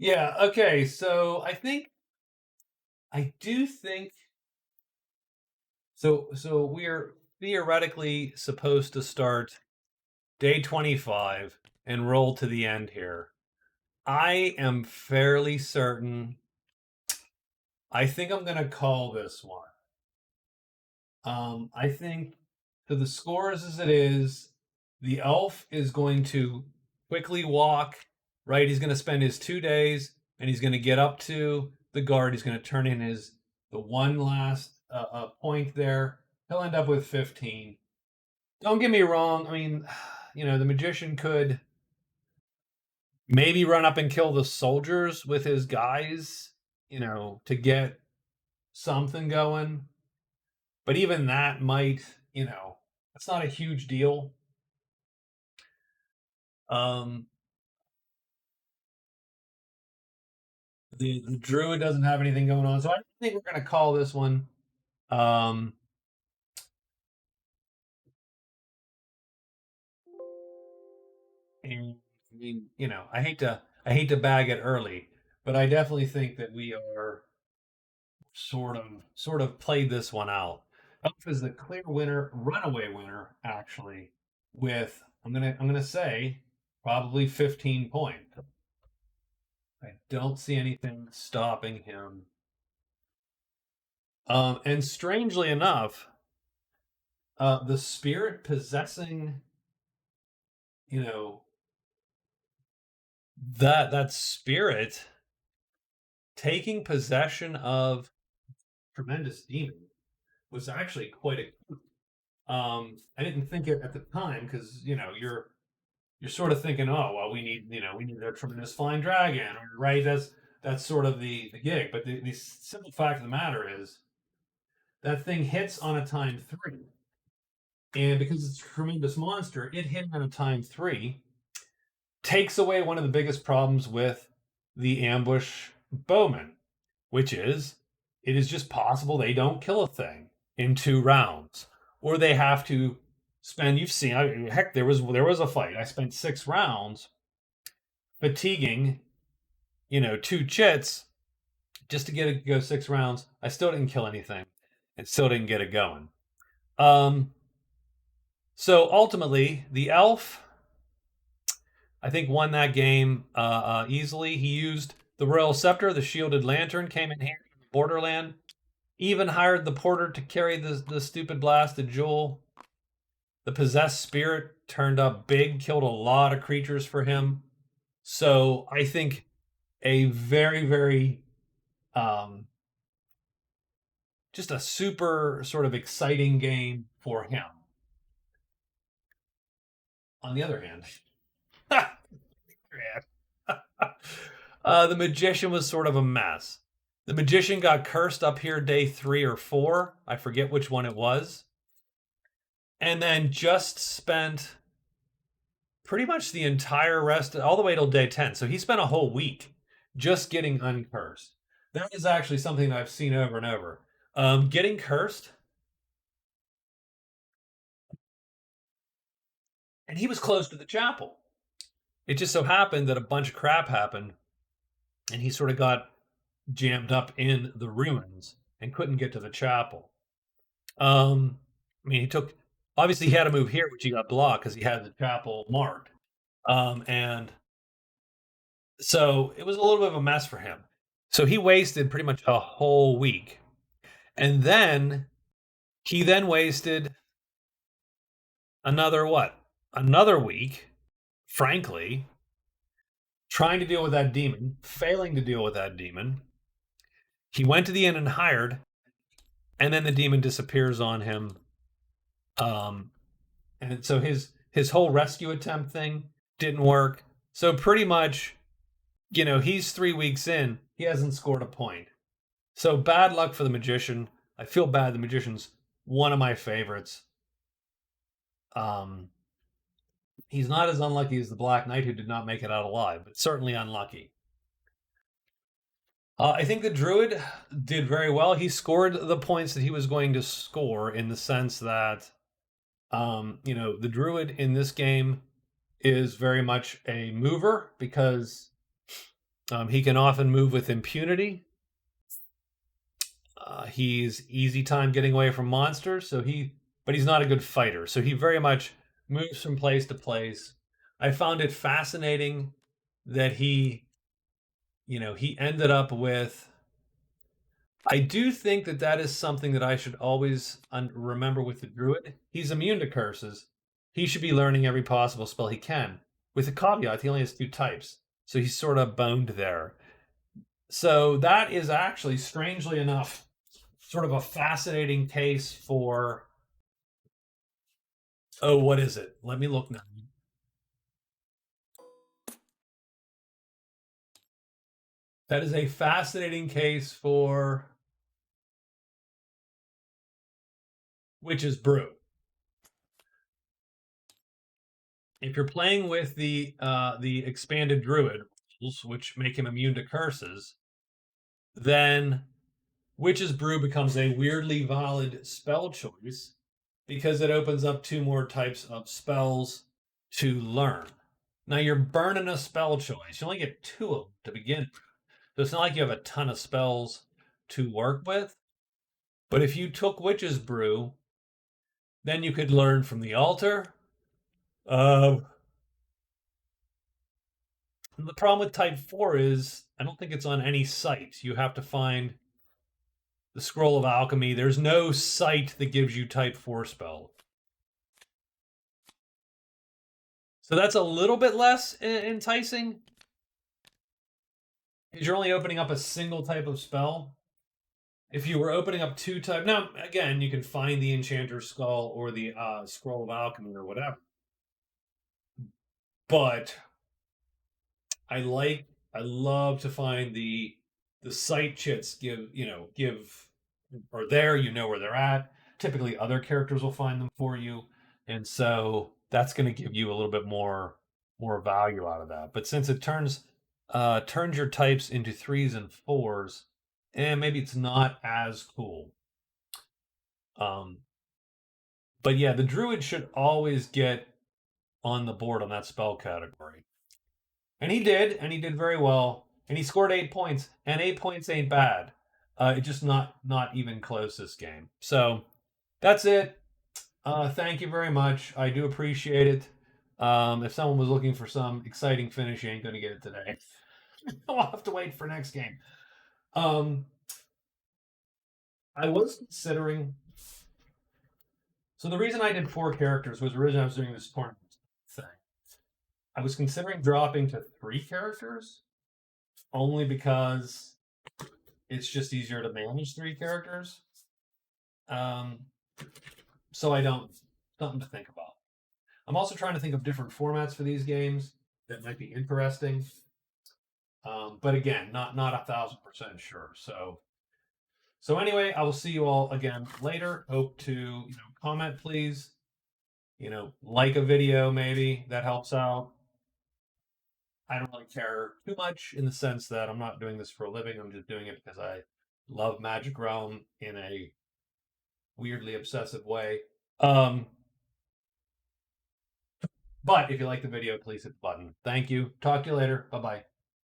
Yeah, okay, so I do think so we're theoretically supposed to start day 25 and roll to the end here. I am fairly certain. I think I'm going to call this one. I think to the scores as it is, the elf is going to quickly walk, right? He's going to spend his 2 days and he's going to get up to the guard. He's going to turn in the one last point there. He'll end up with 15. Don't get me wrong. I mean, the magician could maybe run up and kill the soldiers with his guys, to get something going. But even that might, it's not a huge deal. Um, the druid doesn't have anything going on, so I think we're going to call this one. Um, and I mean, I hate to bag it early, but I definitely think that we are sort of played this one out. Elf is the clear winner, runaway winner, actually, with I'm gonna say probably 15 points. I don't see anything stopping him. And strangely enough, the spirit possessing, you know, that spirit taking possession of tremendous demon was actually quite a. I didn't think it at the time because you're sort of thinking, oh well, we need a tremendous flying dragon, or right? That's sort of the gig. But the simple fact of the matter is that thing hits on a time 3. And because it's a tremendous monster, it hit on a time 3, takes away one of the biggest problems with the ambush bowman, which is it is just possible they don't kill a thing in 2 rounds, or they have to spend. You've seen, heck, there was a fight. I spent 6 rounds fatiguing, 2 chits just to get it to go 6 rounds. I still didn't kill anything, and still didn't get it going. So ultimately, the elf, I think, won that game easily. He used the Royal Scepter, the Shielded Lantern came in handy in Borderland. Even hired the Porter to carry the stupid blasted jewel. The Possessed Spirit turned up big, killed a lot of creatures for him. So I think a very, very, just a super sort of exciting game for him. On the other hand, the magician was sort of a mess. The magician got cursed up here day 3 or 4. I forget which one it was. And then just spent pretty much the entire rest, all the way till day 10. So he spent a whole week just getting uncursed. That is actually something that I've seen over and over. Getting cursed, and he was close to the chapel. It just so happened that a bunch of crap happened, and he sort of got jammed up in the ruins and couldn't get to the chapel. I mean, obviously he had to move here, which he got blocked because he had the chapel marked. And so it was a little bit of a mess for him. So he wasted pretty much a whole week. And then he wasted another what? Another week, frankly, trying to deal with that demon, failing to deal with that demon. He went to the inn and hired, and then the demon disappears on him. And so his whole rescue attempt thing didn't work. So pretty much, he's 3 weeks in, he hasn't scored a point. So bad luck for the magician. I feel bad. The magician's one of my favorites. He's not as unlucky as the Black Knight, who did not make it out alive, but certainly unlucky. I think the Druid did very well. He scored the points that he was going to score, in the sense that, the Druid in this game is very much a mover, because He can often move with impunity. He's easy time getting away from monsters, but he's not a good fighter. So he very much moves from place to place. I found it fascinating that he ended up with. I do think that is something that I should always remember with the druid. He's immune to curses. He should be learning every possible spell he can. With a caveat, he only has 2 types, so he's sort of boned there. So that is actually, strangely enough, sort of a fascinating case for. Oh, what is it? Let me look now. That is a fascinating case for Witch's Brew. If you're playing with the expanded Druid rules, which make him immune to curses, then Witch's Brew becomes a weirdly valid spell choice because it opens up 2 more types of spells to learn. Now you're burning a spell choice. You only get 2 of them to begin with. So it's not like you have a ton of spells to work with. But if you took Witch's Brew, then you could learn from the altar. The problem with type 4 is I don't think it's on any site. You have to find the Scroll of Alchemy. There's no site that gives you type 4 spell. So that's a little bit less enticing. Because you're only opening up a single type of spell. If you were opening up 2 types, now again, you can find the Enchanter's Skull or the Scroll of Alchemy or whatever. But I love to find the site chits give, or there, where they're at. Typically other characters will find them for you. And so that's going to give you a little bit more value out of that. But since it turns your types into 3s and 4s, and maybe it's not as cool. But yeah, the druid should always get on the board on that spell category. And he did very well. And he scored 8 points, and 8 points ain't bad. It's just not even close this game. So that's it. Thank you very much. I do appreciate it. If someone was looking for some exciting finish, you ain't going to get it today. I'll have to wait for next game. I was considering. So the reason I did 4 characters was originally I was doing this tournament thing. I was considering dropping to 3 characters, only because it's just easier to manage 3 characters. So I don't. Something to think about. I'm also trying to think of different formats for these games that might be interesting. But again, not 1,000% sure. So anyway, I will see you all again later. Hope to comment, please. Like a video, maybe that helps out. I don't really care too much in the sense that I'm not doing this for a living. I'm just doing it because I love Magic Realm in a weirdly obsessive way. But if you like the video, please hit the button. Thank you. Talk to you later. Bye-bye.